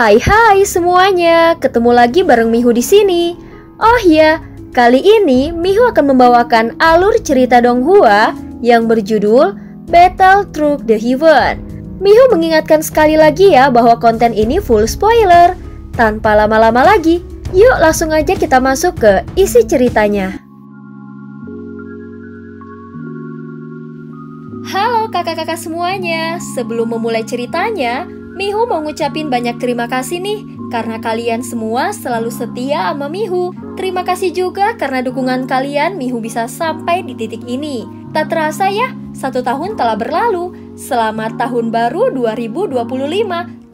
Hai semuanya, ketemu lagi bareng Mihu di sini. Oh ya, kali ini Mihu akan membawakan alur cerita Donghua yang berjudul Battle Through the Heaven. Mihu mengingatkan sekali lagi ya bahwa konten ini full spoiler. Tanpa lama-lama lagi, yuk langsung aja kita masuk ke isi ceritanya. Halo kakak-kakak semuanya, sebelum memulai ceritanya, Mihu mau ngucapin banyak terima kasih nih karena kalian semua selalu setia sama Mihu. Terima kasih juga karena dukungan kalian Mihu bisa sampai di titik ini. Tak terasa ya, 1 tahun telah berlalu. Selamat tahun baru 2025.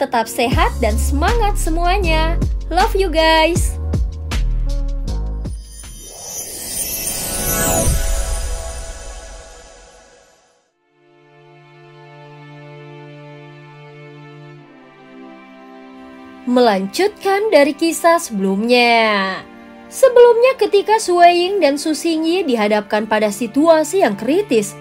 Tetap sehat dan semangat semuanya. Love you guys. Melanjutkan dari kisah sebelumnya. Sebelumnya ketika Sueying dan Su Xingyi dihadapkan pada situasi yang kritis,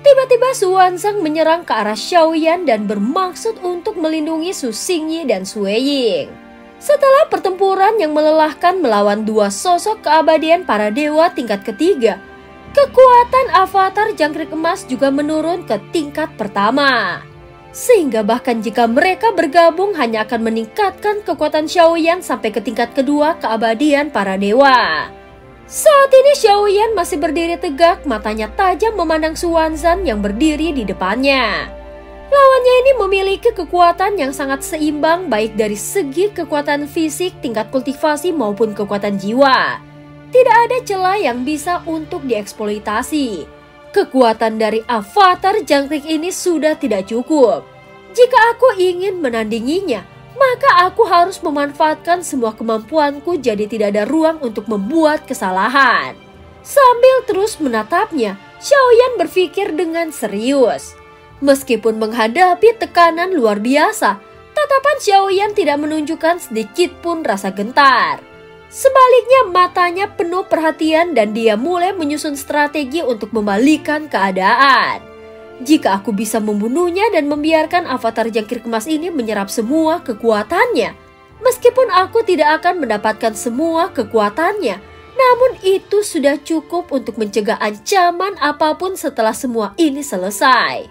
tiba-tiba Su Wanzang menyerang ke arah Xiaoyan dan bermaksud untuk melindungi Su Xingyi dan Sueying. Setelah pertempuran yang melelahkan melawan dua sosok keabadian para dewa tingkat ketiga, kekuatan avatar jangkrik emas juga menurun ke tingkat pertama. Sehingga bahkan jika mereka bergabung hanya akan meningkatkan kekuatan Xiaoyan sampai ke tingkat kedua keabadian para dewa. Saat ini Xiaoyan masih berdiri tegak, matanya tajam memandang Su Wanzang yang berdiri di depannya. Lawannya ini memiliki kekuatan yang sangat seimbang baik dari segi kekuatan fisik, tingkat kultivasi maupun kekuatan jiwa. Tidak ada celah yang bisa untuk dieksploitasi. Kekuatan dari avatar jangkrik ini sudah tidak cukup. Jika aku ingin menandinginya, maka aku harus memanfaatkan semua kemampuanku jadi tidak ada ruang untuk membuat kesalahan. Sambil terus menatapnya, Xiaoyan berpikir dengan serius. Meskipun menghadapi tekanan luar biasa, tatapan Xiaoyan tidak menunjukkan sedikit pun rasa gentar. Sebaliknya matanya penuh perhatian dan dia mulai menyusun strategi untuk membalikkan keadaan. Jika aku bisa membunuhnya dan membiarkan avatar jangkrik emas ini menyerap semua kekuatannya, meskipun aku tidak akan mendapatkan semua kekuatannya, namun itu sudah cukup untuk mencegah ancaman apapun setelah semua ini selesai.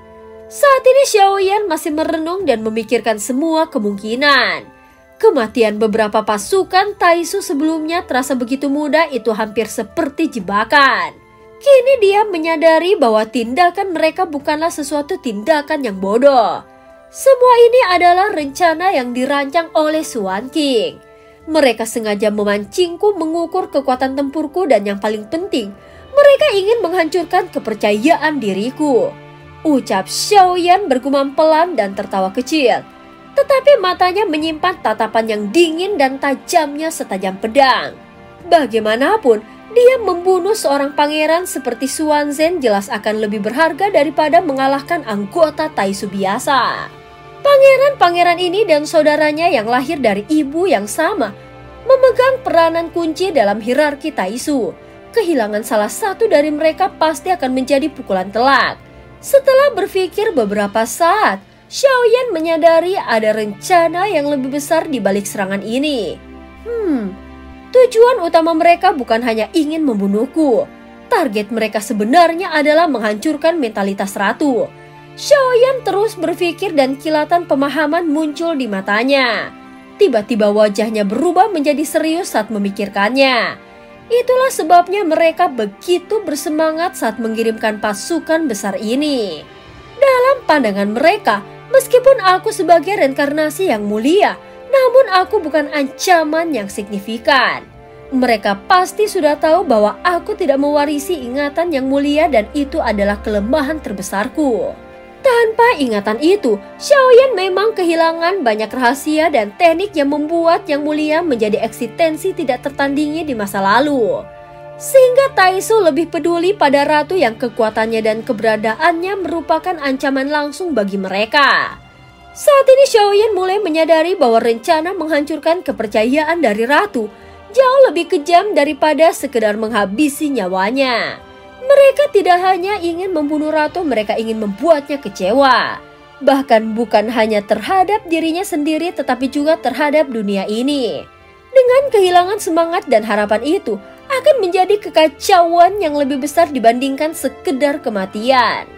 Saat ini Xiaoyan masih merenung dan memikirkan semua kemungkinan. Kematian beberapa pasukan Taisu sebelumnya terasa begitu mudah, itu hampir seperti jebakan. Kini dia menyadari bahwa tindakan mereka bukanlah sesuatu tindakan yang bodoh. Semua ini adalah rencana yang dirancang oleh Suan King. Mereka sengaja memancingku mengukur kekuatan tempurku dan yang paling penting, mereka ingin menghancurkan kepercayaan diriku. Ucap Xiaoyan bergumam pelan dan tertawa kecil. Tetapi matanya menyimpan tatapan yang dingin dan tajamnya setajam pedang. Bagaimanapun, dia membunuh seorang pangeran seperti Su Wanzang jelas akan lebih berharga daripada mengalahkan anggota Taisu biasa. Pangeran-pangeran ini dan saudaranya yang lahir dari ibu yang sama memegang peranan kunci dalam hierarki Taisu. Kehilangan salah satu dari mereka pasti akan menjadi pukulan telak. Setelah berpikir beberapa saat, Xiaoyan menyadari ada rencana yang lebih besar di balik serangan ini. Tujuan utama mereka bukan hanya ingin membunuhku. Target mereka sebenarnya adalah menghancurkan mentalitas ratu. Xiaoyan terus berpikir dan kilatan pemahaman muncul di matanya. Tiba-tiba wajahnya berubah menjadi serius saat memikirkannya. Itulah sebabnya mereka begitu bersemangat saat mengirimkan pasukan besar ini. Dalam pandangan mereka, meskipun aku sebagai reinkarnasi yang mulia, namun aku bukan ancaman yang signifikan. Mereka pasti sudah tahu bahwa aku tidak mewarisi ingatan yang mulia dan itu adalah kelemahan terbesarku. Tanpa ingatan itu, Xiaoyan memang kehilangan banyak rahasia dan teknik yang membuat yang mulia menjadi eksistensi tidak tertandingi di masa lalu. Sehingga Taisu lebih peduli pada ratu yang kekuatannya dan keberadaannya merupakan ancaman langsung bagi mereka. Saat ini Xiaoyan mulai menyadari bahwa rencana menghancurkan kepercayaan dari ratu jauh lebih kejam daripada sekedar menghabisi nyawanya. Mereka tidak hanya ingin membunuh ratu, mereka ingin membuatnya kecewa. Bahkan bukan hanya terhadap dirinya sendiri tetapi juga terhadap dunia ini. Dengan kehilangan semangat dan harapan itu akan menjadi kekacauan yang lebih besar dibandingkan sekedar kematian.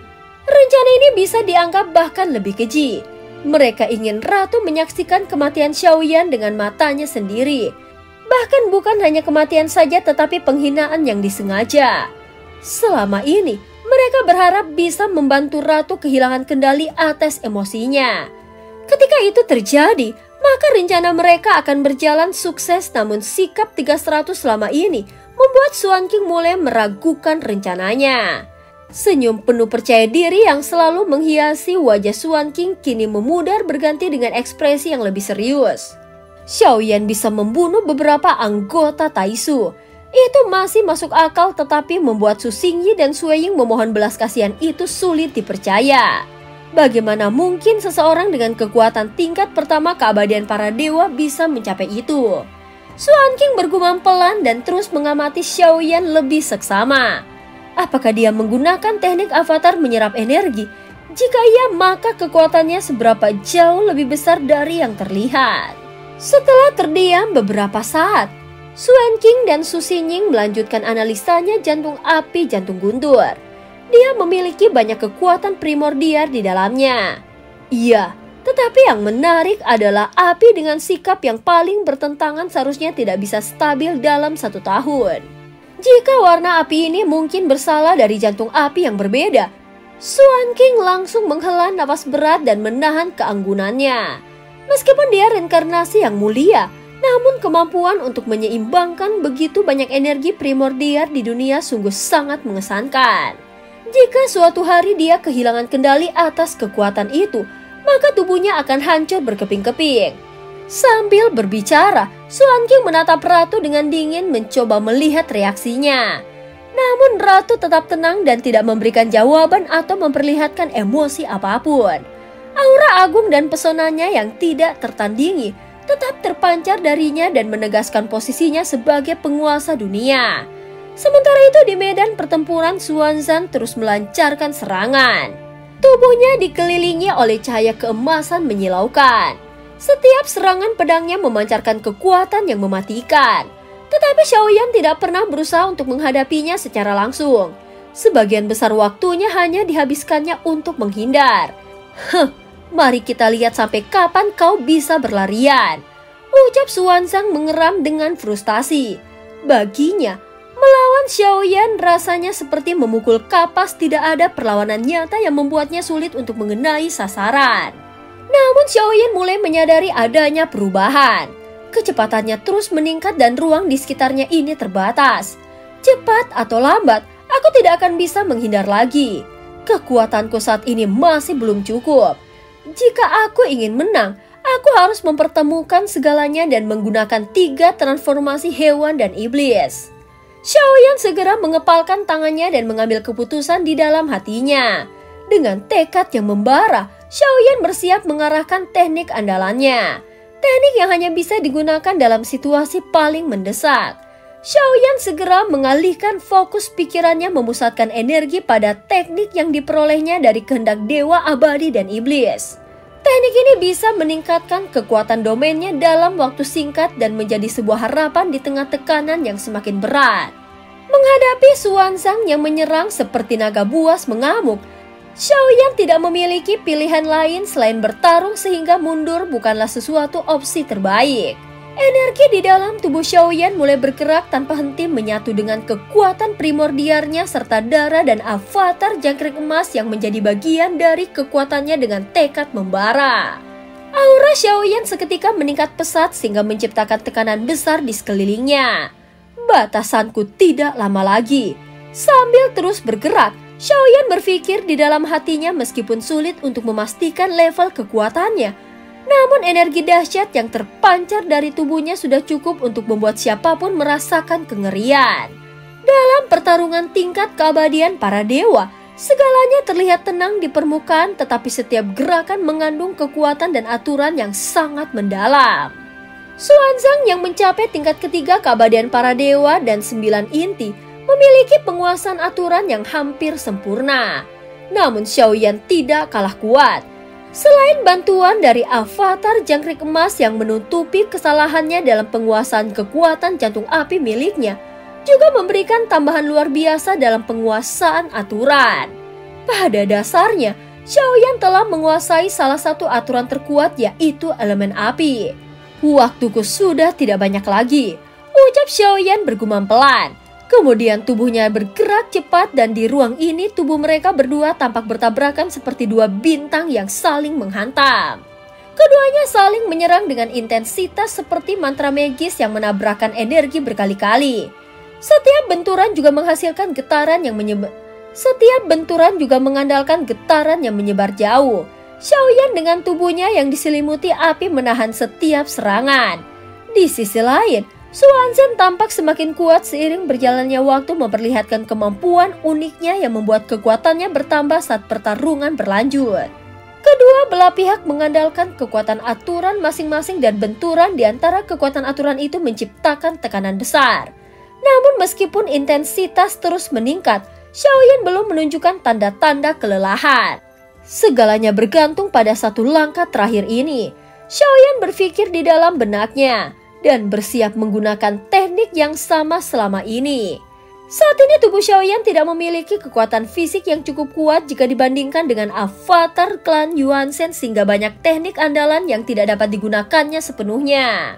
Rencana ini bisa dianggap bahkan lebih keji. Mereka ingin ratu menyaksikan kematian Xiaoyan dengan matanya sendiri. Bahkan bukan hanya kematian saja tetapi penghinaan yang disengaja. Selama ini mereka berharap bisa membantu ratu kehilangan kendali atas emosinya. Ketika itu terjadi, maka rencana mereka akan berjalan sukses, namun sikap 300 selama ini membuat Xuan King mulai meragukan rencananya. Senyum penuh percaya diri yang selalu menghiasi wajah Xuan King kini memudar berganti dengan ekspresi yang lebih serius. Xiaoyan bisa membunuh beberapa anggota Taisu. Itu masih masuk akal, tetapi membuat Su Xingyi dan Sui Ying memohon belas kasihan itu sulit dipercaya. Bagaimana mungkin seseorang dengan kekuatan tingkat pertama keabadian para dewa bisa mencapai itu? Xuan King bergumam pelan dan terus mengamati Xiaoyan lebih seksama. Apakah dia menggunakan teknik avatar menyerap energi? Jika iya, maka kekuatannya seberapa jauh lebih besar dari yang terlihat. Setelah terdiam beberapa saat, Xuan King dan Su Xingyi melanjutkan analisanya jantung api jantung guntur. Dia memiliki banyak kekuatan primordial di dalamnya. Iya, tetapi yang menarik adalah api dengan sikap yang paling bertentangan seharusnya tidak bisa stabil dalam 1 tahun. Jika warna api ini mungkin berasal dari jantung api yang berbeda, Xuan King langsung menghela nafas berat dan menahan keanggunannya. Meskipun dia reinkarnasi yang mulia, namun kemampuan untuk menyeimbangkan begitu banyak energi primordial di dunia sungguh sangat mengesankan. Jika suatu hari dia kehilangan kendali atas kekuatan itu, maka tubuhnya akan hancur berkeping-keping. Sambil berbicara, Xuan King menatap Ratu dengan dingin mencoba melihat reaksinya. Namun Ratu tetap tenang dan tidak memberikan jawaban atau memperlihatkan emosi apapun. Aura agung dan pesonanya yang tidak tertandingi tetap terpancar darinya dan menegaskan posisinya sebagai penguasa dunia. Sementara itu di medan pertempuran, Xuanzang terus melancarkan serangan. Tubuhnya dikelilingi oleh cahaya keemasan menyilaukan. Setiap serangan pedangnya memancarkan kekuatan yang mematikan. Tetapi Xiaoyan tidak pernah berusaha untuk menghadapinya secara langsung. Sebagian besar waktunya hanya dihabiskannya untuk menghindar. Mari kita lihat sampai kapan kau bisa berlarian, ucap Xuanzang mengeram dengan frustasi. Baginya, melawan Xiaoyan rasanya seperti memukul kapas, tidak ada perlawanan nyata yang membuatnya sulit untuk mengenai sasaran. Namun Xiaoyan mulai menyadari adanya perubahan. Kecepatannya terus meningkat dan ruang di sekitarnya ini terbatas. Cepat atau lambat, aku tidak akan bisa menghindar lagi. Kekuatanku saat ini masih belum cukup. Jika aku ingin menang, aku harus mempertemukan segalanya dan menggunakan 3 transformasi hewan dan iblis. Xiaoyan segera mengepalkan tangannya dan mengambil keputusan di dalam hatinya. Dengan tekad yang membara, Xiaoyan bersiap mengarahkan teknik andalannya. Teknik yang hanya bisa digunakan dalam situasi paling mendesak. Xiaoyan segera mengalihkan fokus pikirannya, memusatkan energi pada teknik yang diperolehnya dari kehendak dewa abadi dan iblis. Teknik ini bisa meningkatkan kekuatan domainnya dalam waktu singkat dan menjadi sebuah harapan di tengah tekanan yang semakin berat. Menghadapi Xuanzang yang menyerang seperti naga buas mengamuk, Xiaoyan tidak memiliki pilihan lain selain bertarung, sehingga mundur bukanlah sesuatu opsi terbaik. Energi di dalam tubuh Xiaoyan mulai bergerak tanpa henti menyatu dengan kekuatan primordialnya serta darah dan avatar jangkrik emas yang menjadi bagian dari kekuatannya dengan tekad membara. Aura Xiaoyan seketika meningkat pesat sehingga menciptakan tekanan besar di sekelilingnya. Batasanku tidak lama lagi. Sambil terus bergerak, Xiaoyan berpikir di dalam hatinya meskipun sulit untuk memastikan level kekuatannya. Namun energi dahsyat yang terpancar dari tubuhnya sudah cukup untuk membuat siapapun merasakan kengerian. Dalam pertarungan tingkat keabadian para dewa, segalanya terlihat tenang di permukaan, tetapi setiap gerakan mengandung kekuatan dan aturan yang sangat mendalam. Xuanzang yang mencapai tingkat ketiga keabadian para dewa dan 9 inti memiliki penguasaan aturan yang hampir sempurna. Namun Xiaoyan tidak kalah kuat. Selain bantuan dari avatar jangkrik emas yang menutupi kesalahannya dalam penguasaan kekuatan jantung api miliknya, juga memberikan tambahan luar biasa dalam penguasaan aturan. Pada dasarnya, Xiaoyan telah menguasai salah satu aturan terkuat, yaitu elemen api. Waktuku sudah tidak banyak lagi, ucap Xiaoyan bergumam pelan. Kemudian tubuhnya bergerak cepat dan di ruang ini tubuh mereka berdua tampak bertabrakan seperti dua bintang yang saling menghantam. Keduanya saling menyerang dengan intensitas seperti mantra magis yang menabrakkan energi berkali-kali. Setiap benturan juga menghasilkan getaran yang mengandalkan getaran yang menyebar jauh. Xiaoyan dengan tubuhnya yang diselimuti api menahan setiap serangan. Di sisi lain, Xuanzhen tampak semakin kuat seiring berjalannya waktu, memperlihatkan kemampuan uniknya yang membuat kekuatannya bertambah saat pertarungan berlanjut. Kedua belah pihak mengandalkan kekuatan aturan masing-masing dan benturan di antara kekuatan aturan itu menciptakan tekanan besar. Namun meskipun intensitas terus meningkat, Xiaoyan belum menunjukkan tanda-tanda kelelahan. Segalanya bergantung pada satu langkah terakhir ini. Xiaoyan berpikir di dalam benaknya dan bersiap menggunakan teknik yang sama selama ini. Saat ini tubuh Xiaoyan tidak memiliki kekuatan fisik yang cukup kuat jika dibandingkan dengan avatar klan Yuanzhen, sehingga banyak teknik andalan yang tidak dapat digunakannya sepenuhnya.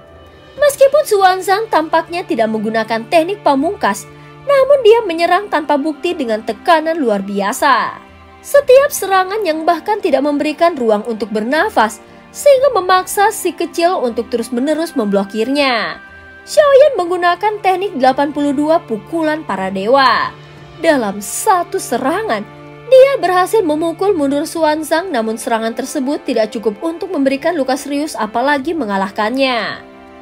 Meskipun Xuanzang tampaknya tidak menggunakan teknik pamungkas, namun dia menyerang tanpa bukti dengan tekanan luar biasa. Setiap serangan yang bahkan tidak memberikan ruang untuk bernafas, sehingga memaksa si kecil untuk terus-menerus memblokirnya. Xiaoyan menggunakan teknik 82 pukulan para dewa. Dalam satu serangan, dia berhasil memukul mundur Xuanzang, namun serangan tersebut tidak cukup untuk memberikan luka serius apalagi mengalahkannya.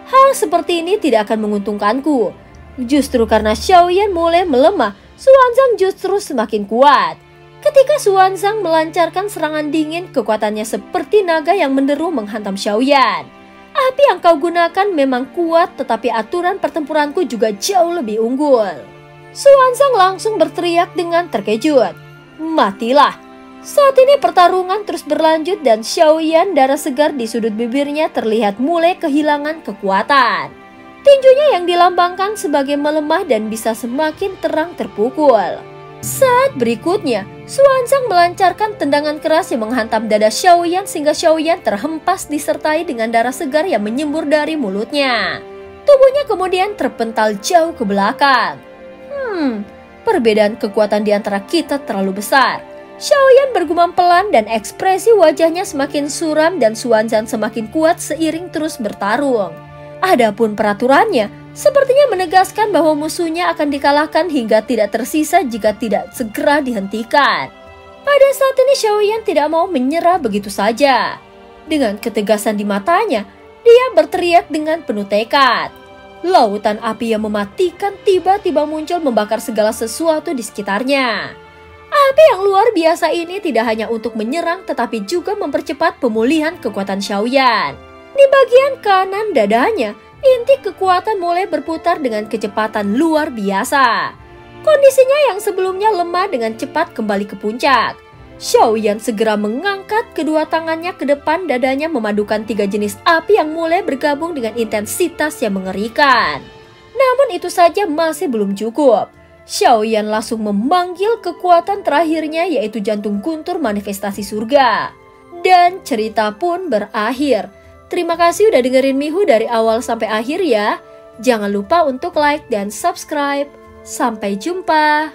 Hal seperti ini tidak akan menguntungkanku. Justru karena Xiaoyan mulai melemah, Xuanzang justru semakin kuat. Ketika Xuanzang melancarkan serangan dingin, kekuatannya seperti naga yang menderu menghantam Xiaoyan. Api yang kau gunakan memang kuat, tetapi aturan pertempuranku juga jauh lebih unggul. Xuanzang langsung berteriak dengan terkejut. Matilah. Saat ini pertarungan terus berlanjut dan Xiaoyan darah segar di sudut bibirnya terlihat mulai kehilangan kekuatan. Tinjunya yang dilambangkan sebagai melemah dan bisa semakin terang terpukul. Saat berikutnya, Xuanzang melancarkan tendangan keras yang menghantam dada Xiaoyan sehingga Xiaoyan terhempas disertai dengan darah segar yang menyembur dari mulutnya. Tubuhnya kemudian terpental jauh ke belakang. Perbedaan kekuatan di antara kita terlalu besar. Xiaoyan bergumam pelan dan ekspresi wajahnya semakin suram dan Xuanzang semakin kuat seiring terus bertarung. Adapun peraturannya sepertinya menegaskan bahwa musuhnya akan dikalahkan hingga tidak tersisa jika tidak segera dihentikan. Pada saat ini Xiaoyan tidak mau menyerah begitu saja. Dengan ketegasan di matanya, dia berteriak dengan penuh tekad. Lautan api yang mematikan tiba-tiba muncul membakar segala sesuatu di sekitarnya. Api yang luar biasa ini tidak hanya untuk menyerang tetapi juga mempercepat pemulihan kekuatan Xiaoyan. Di bagian kanan dadanya, inti kekuatan mulai berputar dengan kecepatan luar biasa. Kondisinya yang sebelumnya lemah dengan cepat kembali ke puncak. Xiaoyan segera mengangkat kedua tangannya ke depan dadanya, memadukan 3 jenis api yang mulai bergabung dengan intensitas yang mengerikan. Namun itu saja masih belum cukup. Xiaoyan langsung memanggil kekuatan terakhirnya, yaitu jantung guntur manifestasi surga. Dan cerita pun berakhir. Terima kasih udah dengerin Mihu dari awal sampai akhir ya. Jangan lupa untuk like dan subscribe. Sampai jumpa.